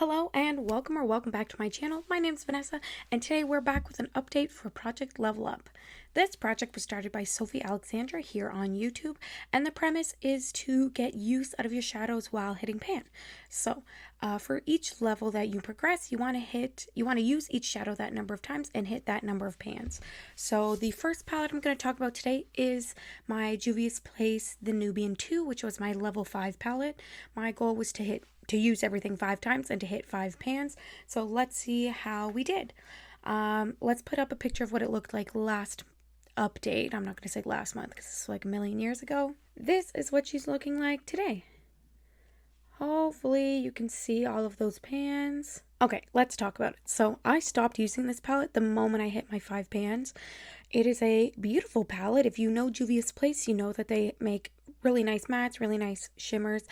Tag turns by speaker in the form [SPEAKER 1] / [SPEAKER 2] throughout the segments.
[SPEAKER 1] Hello and welcome back to my channel. My name is Vanessa and today we're back with an update for Project Level Up. This project was started by Sofie Alexandra here on YouTube, and the premise is to get use out of your shadows while hitting pan. So for each level that you progress, you want to use each shadow that number of times and hit that number of pans. So the first palette I'm going to talk about today is my Juvia's Place The Nubian 2, which was my level 5 palette. My goal was to use everything 5 times and to hit 5 pans. So let's see how we did. Let's put up a picture of what it looked like last update. I'm not going to say last month because it's like a million years ago. This is what she's looking like today. Hopefully you can see all of those pans. Okay, let's talk about it. So I stopped using this palette the moment I hit my 5 pans. It is a beautiful palette. If you know Juvia's Place, you know that they make really nice mattes, really nice shimmers,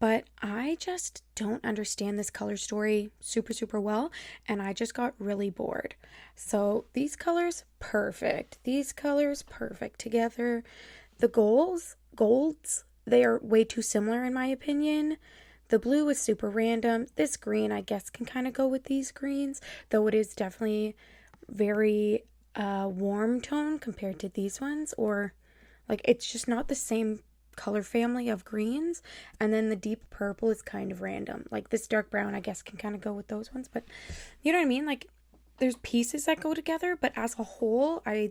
[SPEAKER 1] but I just don't understand this color story super well, and I just got really bored. So these colors, perfect. These colors, perfect together. The golds, they are way too similar in my opinion. The blue is super random. This green, I guess, can kind of go with these greens, though it is definitely very warm tone compared to these ones, or like it's just not the same color family of greens. And then the deep purple is kind of random. Like this dark brown, I guess, can kind of go with those ones, but you know what I mean? Like there's pieces that go together, but as a whole, I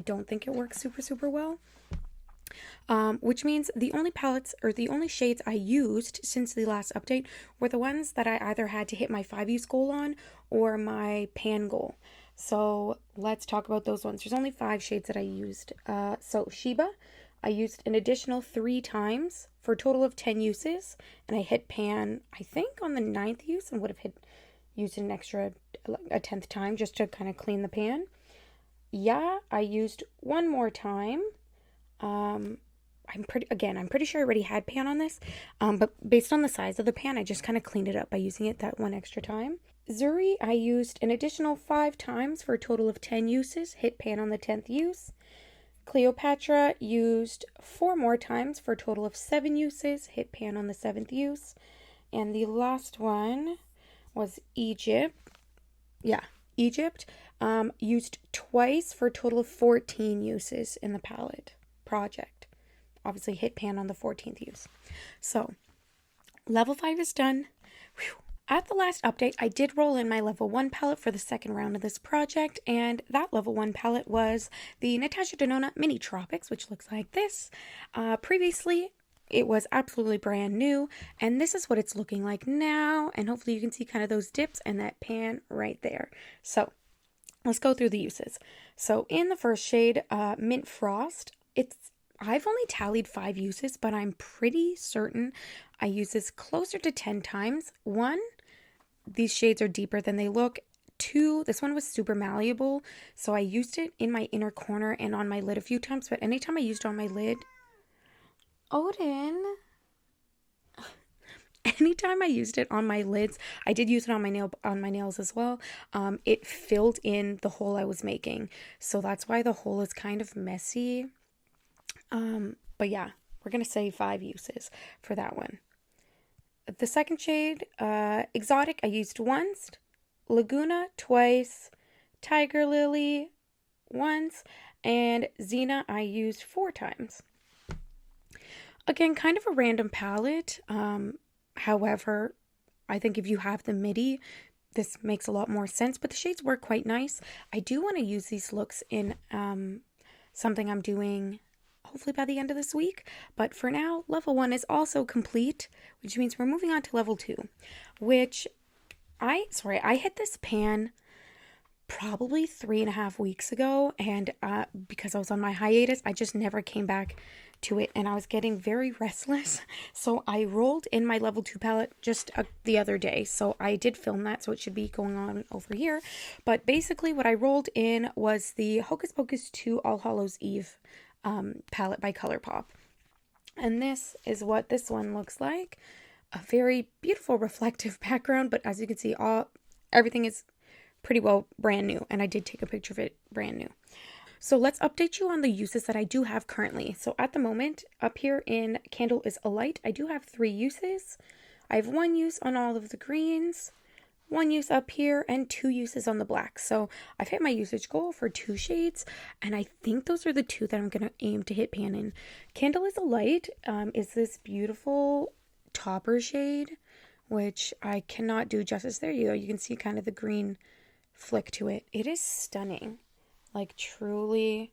[SPEAKER 1] don't think it works super well. Which means the only palettes or the only shades I used since the last update were the ones that I either had to hit my 5 use goal on or my pan goal. So let's talk about those ones. There's only 5 shades that I used. So Sheba, I used an additional 3 times for a total of 10 uses, and I hit pan, I think, on the 9th use, and would have used an extra, a 10th time just to kind of clean the pan. Yeah, I used one more time. I'm pretty sure I already had pan on this, but based on the size of the pan, I just kind of cleaned it up by using it that one extra time. Zuri, I used an additional 5 times for a total of 10 uses, hit pan on the 10th use. Cleopatra used 4 more times for a total of 7 uses, hit pan on the 7th use. And the last one was Egypt. Yeah, Egypt used twice for a total of 14 uses in the palette project. Obviously hit pan on the 14th use. So level 5 is done. Whew. At the last update, I did roll in my level 1 palette for the second round of this project, and that level 1 palette was the Natasha Denona Mini Tropics, which looks like this. Previously, it was absolutely brand new, and this is what it's looking like now, and hopefully you can see kind of those dips and that pan right there. So let's go through the uses. So in the first shade, Mint Frost, I've only tallied 5 uses, but I'm pretty certain I use this closer to 10 times. 1, these shades are deeper than they look. 2, this one was super malleable, so I used it in my inner corner and on my lid a few times, but anytime I used it on my lid, anytime I used it on my lids, I did use it on my nails as well. It filled in the hole I was making, so that's why the hole is kind of messy. But yeah, we're gonna say 5 uses for that one. The second shade, Exotic, I used once, Laguna twice, Tiger Lily once, and Xena I used 4 times. Again, kind of a random palette. However, I think if you have the MIDI, this makes a lot more sense, but the shades were quite nice. I do want to use these looks in something I'm doing hopefully by the end of this week, but for now, level 1 is also complete, which means we're moving on to level 2, which I hit this pan probably 3.5 weeks ago, and because I was on my hiatus, I just never came back to it, and I was getting very restless, so I rolled in my level 2 palette just the other day, so I did film that, so it should be going on over here, but basically what I rolled in was the Hocus Pocus 2 All Hallows Eve palette by ColourPop. And this is what this one looks like. A very beautiful reflective background, but as you can see, everything is pretty well brand new, and I did take a picture of it brand new. So let's update you on the uses that I do have currently. So at the moment, up here in Candle is a Light, I do have 3 uses. I have one use on all of the greens, one use up here, and 2 uses on the black. So I've hit my usage goal for 2 shades, and I think those are the 2 that I'm going to aim to hit pan in. Candle is a Light is this beautiful topper shade, which I cannot do justice. There you go. You can see kind of the green flick to it. It is stunning. Like, truly,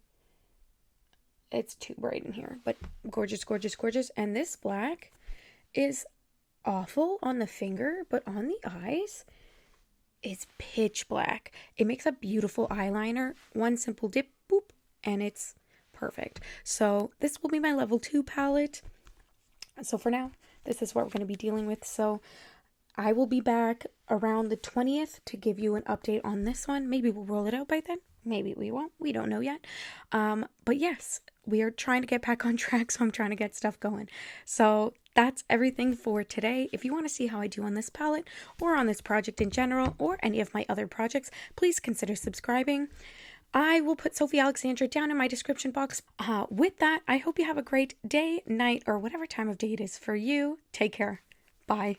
[SPEAKER 1] it's too bright in here, but gorgeous, gorgeous, gorgeous. And this black is awful on the finger, but on the eyes, it's pitch black. It makes a beautiful eyeliner. One simple dip, boop, and it's perfect. So this will be my level 2 palette. So for now, this is what we're going to be dealing with. So I will be back around the 20th to give you an update on this one. Maybe we'll roll it out by then. Maybe we won't. We don't know yet. But yes, we are trying to get back on track, so I'm trying to get stuff going. So that's everything for today. If you want to see how I do on this palette or on this project in general or any of my other projects, please consider subscribing. I will put Sofie Alexandra down in my description box. With that, I hope you have a great day, night, or whatever time of day it is for you. Take care. Bye.